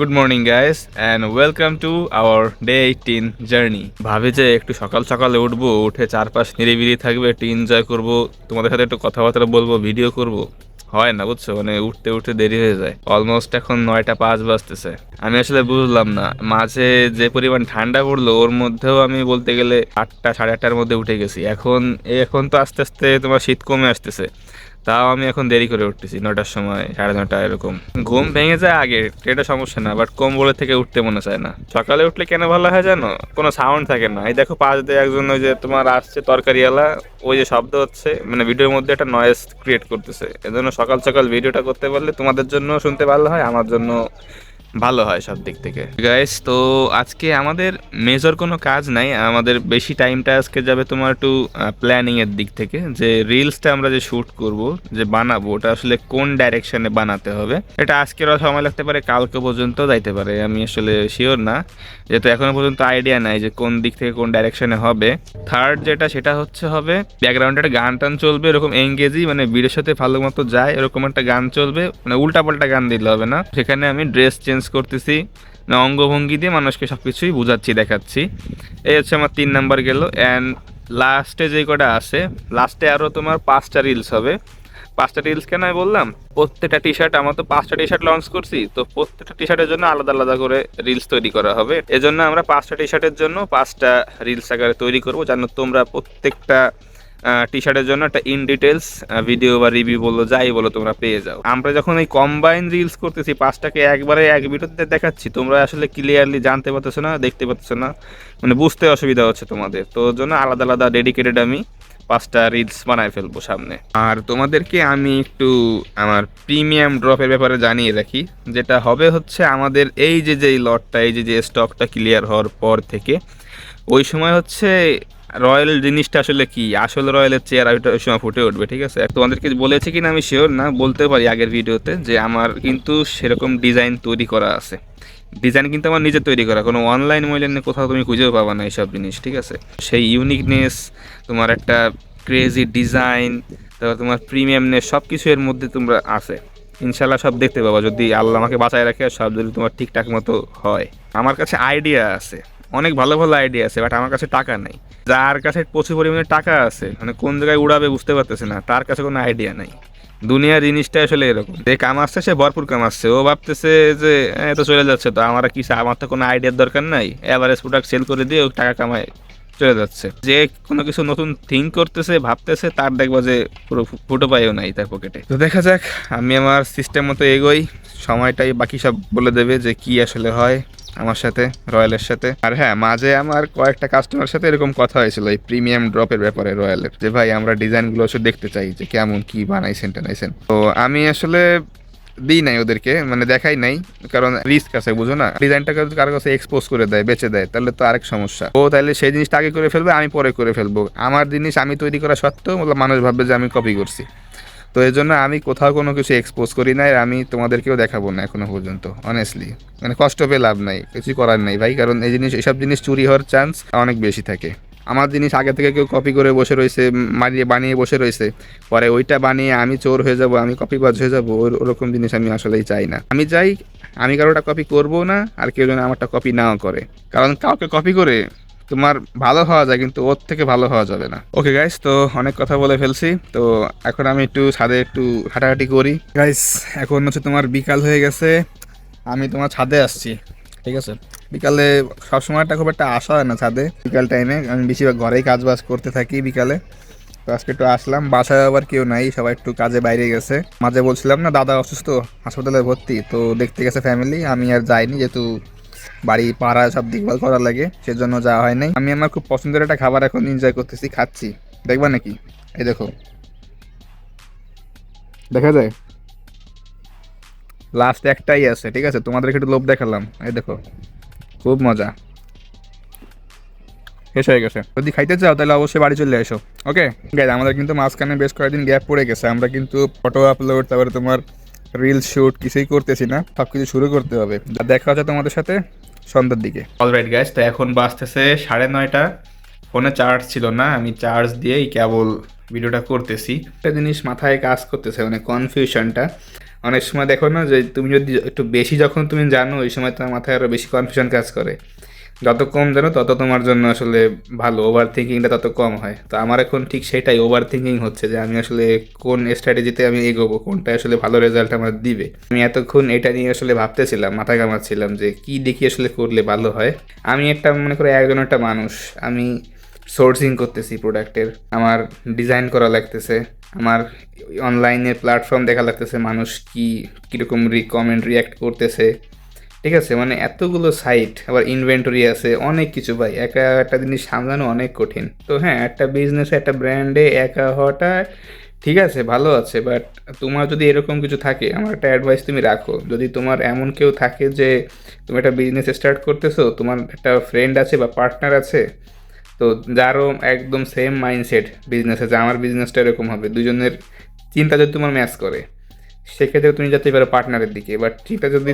Good morning guys and welcome to our day 18 journey. ভাবি যে একটু সকাল সকালে উঠবো, উঠে চারপাশ নিরিবিলি থাকবে, একটু এনজয় করব, তোমাদের সাথে একটু কথাবার্তা বলবো, ভিডিও করব। হয় না, বুঝছো, মানে উঠতে উঠতে দেরি হয়ে যায়। অলমোস্ট এখন 9টা 5 বাজতেছে। আমি আসলে বুঝলাম না, মাঝে যে পরিমাণ ঠান্ডা পড়লো ওর মধ্যেও আমি বলতে গেলে 8টা 8:30টার মধ্যে উঠে গেছি। এখন তো আস্তে আস্তে তোমার শীত কমে আসতেছে, তাও আমি এখন দেরি করে উঠতেছি, 9টার সময়, 9:30 এরকম। ঘুম ভেঙে যায় আগে, এটা সমস্যা না, বাট কম্বলের থেকে উঠতে মনে চায় না। সকালে উঠলে কেন ভালো হয় জানো? কোনো সাউন্ড থাকে না। এই দেখো পাশ দিয়ে একজন ওই যে তোমার আসছে তরকারিওয়ালা, ওই যে শব্দ হচ্ছে, মানে ভিডিওর মধ্যে একটা নয়েজ ক্রিয়েট করতেছে। এজন্য সকাল সকাল ভিডিওটা করতে পারলে তোমাদের জন্য শুনতে ভালো হয়, আমার জন্য ভালো হয় সব দিক থেকে। গাইস, তো আজকে আমাদের মেজর কোনো কাজ নাই, আমাদের বেশি টাইমটা আজকে যাবে তোমার একটু প্ল্যানিং এর দিক থেকে, যে রিলসটা আমরা যে শ্যুট করব, যে বানাবো, ওটা আসলে কোন ডাইরেকশনে বানাতে হবে। এটা আজকের সময় লাগতে পারে, কালকে পর্যন্ত যাইতে পারে, আমি আসলে শিওর না, যেহেতু এখনো পর্যন্ত আইডিয়া নাই যে কোন দিক থেকে কোন ডাইরেকশনে হবে। থার্ড যেটা, সেটা হবে ব্যাকগ্রাউন্ডে একটা গান টান চলবে, এরকম এঙ্গেজি, মানে ভিডিওর সাথে ভালো মতো যায় এরকম একটা গান চলবে, মানে উল্টাপাল্টা গান দিলে হবে না। সেখানে আমি ড্রেস চেঞ্জ করতেছি, না অঙ্গভঙ্গি দিয়ে মানুষকে সব কিছুই বোঝাচ্ছি, দেখাচ্ছি। এই হচ্ছে আমার 3 নাম্বার গেল। অ্যান্ড লাস্টে যে কটা আছে, লাস্টে আরও তোমার 5টা রিলস হবে। 5টা রিলস কেন আমি বললাম, প্রত্যেকটা টি শার্ট, আমার তো 5টা টি শার্ট লঞ্চ করছি, তো প্রত্যেকটা টি শার্টের জন্য আলাদা আলাদা করে রিলস তৈরি করা হবে। এজন্য আমরা 5টা টি শার্টের জন্য 5টা রিলস আকারে তৈরি করবো, যেন তোমরা প্রত্যেকটা টি শার্টের জন্য একটা ইন ডিটেলস ভিডিও বা রিভিউ বলো, যাই বলো, তোমরা পেয়ে যাও। আমরা যখন এই কম্বাইন রিলস করতেছি, 5টাকে একবারে এক ভিডিওতে দেখাচ্ছি, তোমরা আসলে ক্লিয়ারলি জানতে পারতেছো না, দেখতে পাচ্ছ না, মানে বুঝতে অসুবিধা হচ্ছে তোমাদের। তো ওর জন্য আলাদা আলাদা ডেডিকেটেড আমি 5টা রিলস বানায় ফেলবো সামনে। আর তোমাদেরকে আমি একটু আমার প্রিমিয়াম ড্রপের ব্যাপারে জানিয়ে রাখি, যেটা হবে হচ্ছে আমাদের এই যে লটটা, এই যে স্টকটা ক্লিয়ার হওয়ার পর থেকে ওই সময় হচ্ছে রয়্যাল জিনিসটা আসলে কি, আসল রয়্যালের চেয়ার ওই সময় ফুটে উঠবে। ঠিক আছে, তোমাদেরকে বলেছি কিনা আমি শিওর না, বলতে পারি আগের ভিডিওতে, যে আমার কিন্তু সেরকম ডিজাইন তৈরি করা আছে। ডিজাইন কিন্তু আমার নিজে তৈরি করা, কোনো অনলাইন মইলাইনে কোথাও তুমি খুঁজেও পাবা না এইসব জিনিস। ঠিক আছে, সেই ইউনিকনেস, তোমার একটা ক্রেজি ডিজাইন, তারপর তোমার প্রিমিয়ামনেস, সব কিছু এর মধ্যে তোমরা আছে। ইনশাল্লাহ সব দেখতে পাবা, যদি আল্লাহ আমাকে বাঁচায় রাখে, আর সব যদি তোমার ঠিকঠাক মতো হয়। আমার কাছে আইডিয়া আছে, অনেক ভালো ভালো আইডিয়া আছে, বাট আমার কাছে টাকা নেই। যার কাছে প্রচুর পরিমাণে টাকা আছে, মানে কোন জায়গায় উড়াবে বুঝতে পারতেছে না, তার কাছে কোনো আইডিয়া নাই। দুনিয়ার জিনিসটা আসলে এরকম, যে কামাচ্ছে সে ভরপুর কামাচ্ছে, ও ভাবতেছে যে তো চলে যাচ্ছে, তো আমার কি, আমার তো কোনো আইডিয়ার দরকার নাই, এভারেজ প্রোডাক্ট সেল করে দিয়ে ও টাকা কামায় চলে যাচ্ছে। যে কোনো কিছু নতুন থিঙ্ক করতেছে, ভাবতেছে, তার দেখবা যে পুরো ফুটো পাইও নাই তার পকেটে। তো দেখা যাক, আমি আমার সিস্টেম মতো এগোই, সময়টাই বাকি সব বলে দেবে যে কি আসলে হয় আমার সাথে, রয়্যালের সাথে। আর হ্যাঁ, মাঝে আমার কয়েকটা কাস্টমার সাথে এরকম কথা হয়েছিল এই প্রিমিয়াম ড্রপের ব্যাপারে রয়্যালের, যে ভাই আমরা ডিজাইনগুলো আসলে দেখতে চাই, যে কেমন কি বানাইছেন টানাইছেন। তো আমি আসলে দিই নাই ওদেরকে, মানে দেখাই নাই, কারণ রিস্ক আছে, বুঝো না। ডিজাইনটাকে যদি কারো কাছে এক্সপোজ করে দেয়, বেচে দেয়, তাহলে তো আরেক সমস্যা। ও তাহলে সেই জিনিসটা আগে করে ফেলবে, আমি পরে করে ফেলবো। আমার জিনিস আমি তৈরি করা সত্ত্বেও মানুষ ভাববে যে আমি কপি করছি। তো এই জন্য আমি কোথাও কোনো কিছু এক্সপোজ করি না, আর আমি তোমাদেরকেও দেখাবো না এখনো পর্যন্ত, অনেস্টলি। মানে কষ্ট পেয়ে লাভ নাই, কিছু করার নেই ভাই, কারণ এইসব জিনিস চুরি হওয়ার চান্স অনেক বেশি থাকে। আমার জিনিস আগে থেকে কেউ কপি করে বসে রয়েছে, বানিয়ে বসে রয়েছে, পরে ওইটা বানিয়ে আমি চোর হয়ে যাব, আমি কপিবাজ হয়ে যাবো, ওরকম জিনিস আমি আসলেই চাই না। আমি চাই আমি কারোটা কপি করবো না, আর কেউ যেন আমারটা কপি নাও করে, কারণ কাউকে কপি করে তোমার ভালো হওয়া যায়, কিন্তু ওর থেকে ভালো হওয়া যাবে না। ওকে গাইস, তো অনেক কথা বলে ফেলছি, তো এখন আমি একটু ছাদে একটু হাঁটাহাঁটি করি। গাইস, এখন হচ্ছে তোমার বিকাল হয়ে গেছে, আমি তোমার ছাদে আসছি। ঠিক আছে, বিকালে সবসময়টা খুব একটা আসা হয় না ছাদে, বিকাল টাইমে আমি বেশিরভাগ ঘরেই কাজ বাজ করতে থাকি বিকালে। তো আজকে একটু আসলাম, বাসায় আবার কেউ নাই, সবাই একটু কাজে বাইরে গেছে। মাঝে বলছিলাম না দাদা অসুস্থ, হাসপাতালে ভর্তি, তো দেখতে গেছে ফ্যামিলি, আমি আর যাইনি, যেহেতু বাড়ি পাড়া সব দেখভাল করা লাগে, সেজন্য যাওয়া হয় নাই। আমি আমার খুব পছন্দের একটা খাবার এখন এনজয় করতেছি, খাচ্ছি, দেখবা নাকি? এই দেখো, দেখা যায়, লাস্ট একটাই আছে। ঠিক আছে, তোমাদেরকে একটু লোভ দেখালাম, এই দেখো, খুব মজা, শেষ হয়ে গেছে। যদি খাইতে চাও তাহলে অবশ্যই বাড়ি চলে এসো। ওকে গাইজ, আমাদের কিন্তু মাঝখানে বেশ কয়েকদিন গ্যাপ পড়ে গেছে, আমরা কিন্তু ফটো আপলোড, তারপরে তোমার রিল শুট কিছুই করতেছি না, সব কিছু শুরু করতে হবে। দেখা হচ্ছে তোমাদের সাথে সন্ধ্যার দিকে। অলরাইট গাইজ, তো এখন বাজতেছে 9:30। ফোনে চার্জ ছিল না, আমি চার্জ দিয়েই কেবল ভিডিওটা করতেছি। একটা জিনিস মাথায় কাজ করতেছে, মানে কনফিউশনটা, অনেক সময় দেখো না যে তুমি যদি একটু বেশি যখন তুমি জানো ওই সময় তোমার মাথায় আরও বেশি কনফিউশন কাজ করে। যত কম জানো তত তোমার জন্য আসলে ভালো, ওভার থিঙ্কিংটা তত কম হয়। তো আমার এখন ঠিক সেটাই ওভার থিঙ্কিং হচ্ছে যে আমি আসলে কোন স্ট্র্যাটেজিতে আমি এগোবো, কোনটা আসলে ভালো রেজাল্ট আমার দিবে। আমি এতক্ষণ এটা নিয়ে আসলে ভাবতেছিলাম, মাথা ঘামাচ্ছিলাম যে কি দেখি আসলে করলে ভালো হয়। আমি একটা মনে করো একজন একটা মানুষ, আমি সোর্সিং করতেছি প্রোডাক্টের, আমার ডিজাইন করা লাগতেছে, আমার অনলাইনে প্ল্যাটফর্ম দেখা লাগতেছে মানুষ কীরকম রিকমেন্ড রিয়াক্ট করতেছে, ঠিক আছে? মানে এতগুলো সাইট, আবার ইনভেন্টরি আছে, অনেক কিছু ভাই, একা একটা জিনিস সামলানো অনেক কঠিন। তো হ্যাঁ, একটা বিজনেসে একটা ব্র্যান্ডে একা হওয়াটা ঠিক আছে, ভালো আছে, বাট তোমার যদি এরকম কিছু থাকে আমার একটা অ্যাডভাইস তুমি রাখো। যদি তোমার এমন কেউ থাকে যে তুমি একটা বিজনেস স্টার্ট করতেছো, তোমার একটা ফ্রেন্ড আছে বা পার্টনার আছে, তো যারও একদম সেম মাইন্ডসেট বিজনেসে, যে আমার বিজনেসটা এরকম হবে, দুজনের চিন্তা যদি তোমার ম্যাচ করে, সেক্ষেত্রে তুমি যেতে পারো পার্টনারের দিকে। বাট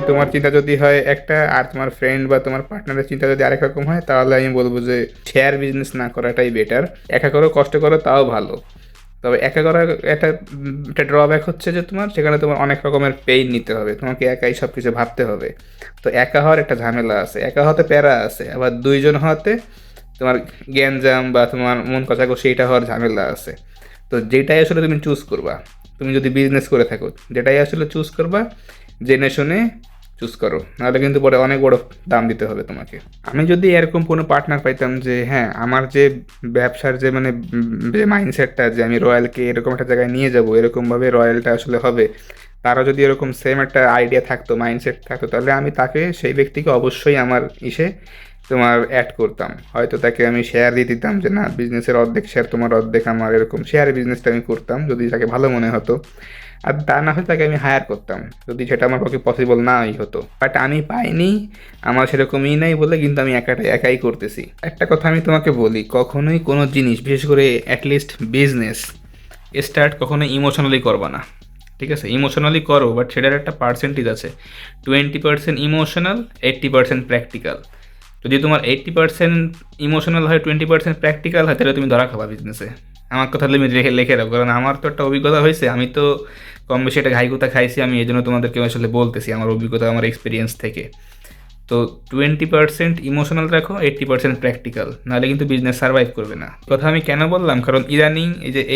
তোমার চিন্তা যদি হয় একটা, আর তোমার ফ্রেন্ড বা তোমার পার্টনারের চিন্তা যদি আরেক রকম হয়, তাহলে আমি বলবো যে শেয়ার বিজনেস না করাটাই বেটার। একা করো, কষ্ট করো, তাও ভালো। তবে একা করার একটা ড্রব্যাক হচ্ছে যে তোমার সেখানে তোমার অনেক রকমের পেইন নিতে হবে, তোমাকে একাই সব কিছু ভাবতে হবে। তো একা হওয়ার একটা ঝামেলা আছে, একা হতে প্যারা আছে, আবার দুইজন হতে তোমার গ্যাঞ্জাম বা তোমার মন কষাকষি এটা হওয়ার ঝামেলা আছে। তো যেটাই আসলে তুমি চুজ করবা, তুমি যদি বিজনেস করে থাকো, যেটাই আসলে চুজ করবা জেনে শুনে চুজ করো, নাহলে কিন্তু পরে অনেক বড় দাম দিতে হবে তোমাকে। আমি যদি এরকম কোনো পার্টনার পাইতাম যে হ্যাঁ, আমার যে ব্যবসার যে মানে যে মাইন্ডসেটটা যে আমি রয়্যালকে এরকম একটা জায়গায় নিয়ে যাব, এরকমভাবে রয়্যালটা আসলে হবে, তারও যদি এরকম সেম একটা আইডিয়া থাকতো, মাইন্ডসেট থাকতো, তাহলে আমি তাকে, সেই ব্যক্তিকে অবশ্যই আমার তোমার অ্যাড করতাম। হয়তো তাকে আমি শেয়ার দিয়ে দিতাম যে না, বিজনেসের অর্ধেক শেয়ার তোমার, অর্ধেক আমার, এরকম শেয়ার বিজনেসটা আমি করতাম যদি তাকে ভালো মনে হতো। আর তা না হয় তাকে আমি হায়ার করতাম যদি সেটা আমার পক্ষে পসিবল নাই হতো। বাট আমি পাইনি, আমার সেরকমই নাই বলে কিন্তু আমি একাই করতেছি। একটা কথা আমি তোমাকে বলি, কখনোই কোনো জিনিস, বিশেষ করে অ্যাটলিস্ট বিজনেস স্টার্ট কখনোই ইমোশনালি করবা না, ঠিক আছে? ইমোশনালি করো, বাট সেটার একটা পার্সেন্টেজ আছে, 20% ইমোশনাল, 80% প্র্যাকটিক্যাল। যদি তোমার 80% ইমোশনাল হয়, 20% প্র্যাকটিক্যাল হয়, তাহলে তুমি ধরা খাবা বিজনেসে। আমার কথা তুমি লিখে রাখো, কারণ আমার তো একটা অভিজ্ঞতা হয়েছে, আমি তো কম বেশি একটা ঘাইকুতা খাইছি, আমি এই জন্য তোমাদেরকে আসলে বলতেছি আমার অভিজ্ঞতা, আমার এক্সপিরিয়েন্স থেকে। তো 20% ইমোশনাল রাখো, 80% প্র্যাকটিক্যাল, নাহলে কিন্তু বিজনেস সার্ভাইভ করবে না। কথা আমি কেন বললাম, কারণ ইদানিং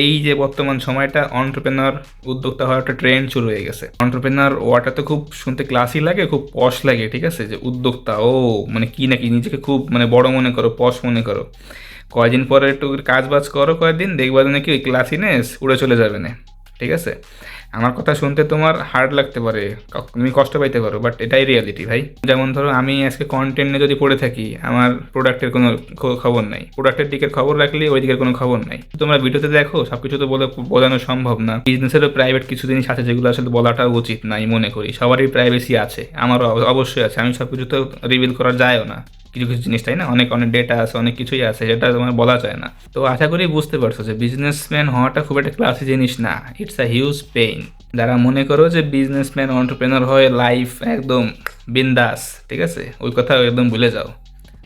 এই যে বর্তমান সময়টা অন্টারপ্রেনার, উদ্যোক্তা হওয়ার একটা ট্রেন্ড শুরু হয়ে গেছে। অন্টারপ্রেনার ওয়াটা তো খুব শুনতে ক্লাসি লাগে, খুব পশ লাগে, ঠিক আছে? যে উদ্যোক্তা, ও মানে কি নাকি নিজেকে খুব মানে বড় মনে করো, পশ মনে করো। কয়দিন পরে একটু কাজ বাজ করো, কয়েকদিন দেখবা নাকি ওই ক্লাসিনেস উড়ে চলে যাবে না, ঠিক আছে? আমার কথা শুনতে তোমার হার্ড লাগতে পারে, তুমি কষ্ট পাইতে পারো, বাট এটাই রিয়ালিটি ভাই। যেমন ধরো আমি আজকে কন্টেন্ট নিয়ে যদি পড়ে থাকি, আমার প্রোডাক্টের কোনো খবর নাই, প্রোডাক্টের দিকের খবর রাখলে ওই দিকের কোনো খবর নাই। তোমরা ভিডিওতে দেখো, সব কিছু তো বোঝানো সম্ভব না। বিজনেসেরও প্রাইভেট কিছু জিনিস আছে যেগুলো আসলে বলাটাও উচিত নাই মনে করি। সবারই প্রাইভেসি আছে, আমারও অবশ্যই আছে, আমি সব কিছু তো রিভিল করা যায়ও না। কিছু কিছু জিনিস, তাই না? অনেক অনেক ডেটা আছে, অনেক কিছুই আছে যেটা তোমার বলা যায় না। তো আশা করি বুঝতে পারছো যে বিজনেসম্যান হওয়াটা খুব একটা ক্লাসি জিনিস না, ইটস আ হিউজ পেইন। যারা মনে করো যে বিজনেসম্যান অন্টারপ্রেনার হয়ে লাইফ একদম বিন্দাস, ঠিক আছে, ওই কথা একদম ভুলে যাও।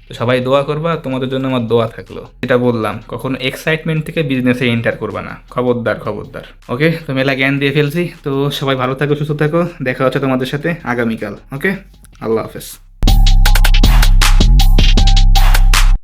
তো সবাই দোয়া করবা, তোমাদের জন্য আমার দোয়া থাকলো। যেটা বললাম, কখনো এক্সাইটমেন্ট থেকে বিজনেসে এন্টার করবা না, খবরদার খবরদার। ওকে, তো মেলা জ্ঞান দিয়ে ফেলছি, তো সবাই ভালো থাকো, সুস্থ থাকো, দেখা হচ্ছে তোমাদের সাথে আগামীকাল। ওকে, আল্লাহ হাফেজ।